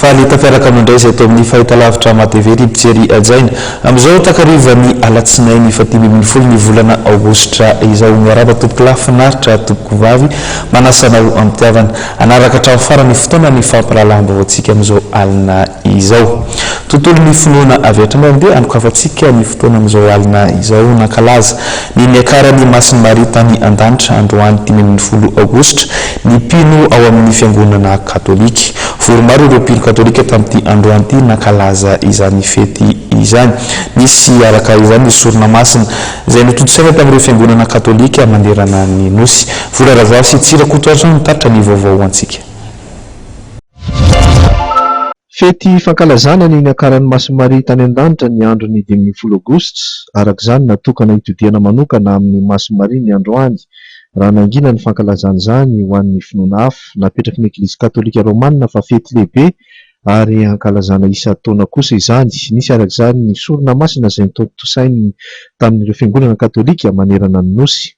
faly tafiaraka amindray izay atao amin'ny fahitalavitra matevery mpijery ajaina amin'izao takarivany alatsinainy fahatimy ny volana Aogositra izao miaraba tompoko lafinaritra tompoko vavy manasanao ampitiavana anaraka hatramin'ny farany fotoana ny fampalalam-baoantsika amin'izao alina izao tontolo ny finoana avy hatrany andeha anokafantsika ny fotoana amin'izao alina izao Nankalaza ny niakaran'i Masina Maria tany an-danitra androany 10 Aogositra ny mpino ao amin'ny fiangonana katolika Vory maro ireo mpino katolika tamin'ity androany ity Nankalaza izany fety izany nisy arak'izany ny sorona masina izay notontosaina tamin'ireo fiangonana katolika manerana ny Nosy vola razava sy tsirakotoatra mitaritra ny vaovao antsika. Fety fankalazana ny niakaran'i Masina Maria tany an-danitra ny andro ny 10 Aogositra arak'izany natokana hitodiana manokana amin'ny Masina Maria ny androany raha nangina ny fankalazana izany ho an'ny finoana hafa napetraky ny Eglizy Katolika Romanina fa fety lehibe ary hankalazana isa-taona kosa izany nisy arak'izany ny sorona masina izay notontosainy tamin'ireo fiangonana katolika manerana ny Nosy.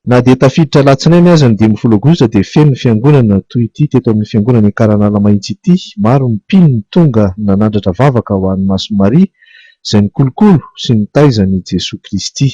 Na dia tafiditra latsinainy aza ny 10 Aogositra dia feno ny fiangonana toy ity teto amin'ny fiangonana Karanala ity maro mpino tonga nanandratra vavaka ho an'ny Masina Maria izay ny kolokolo sy ny taizany Jesosy Kristy.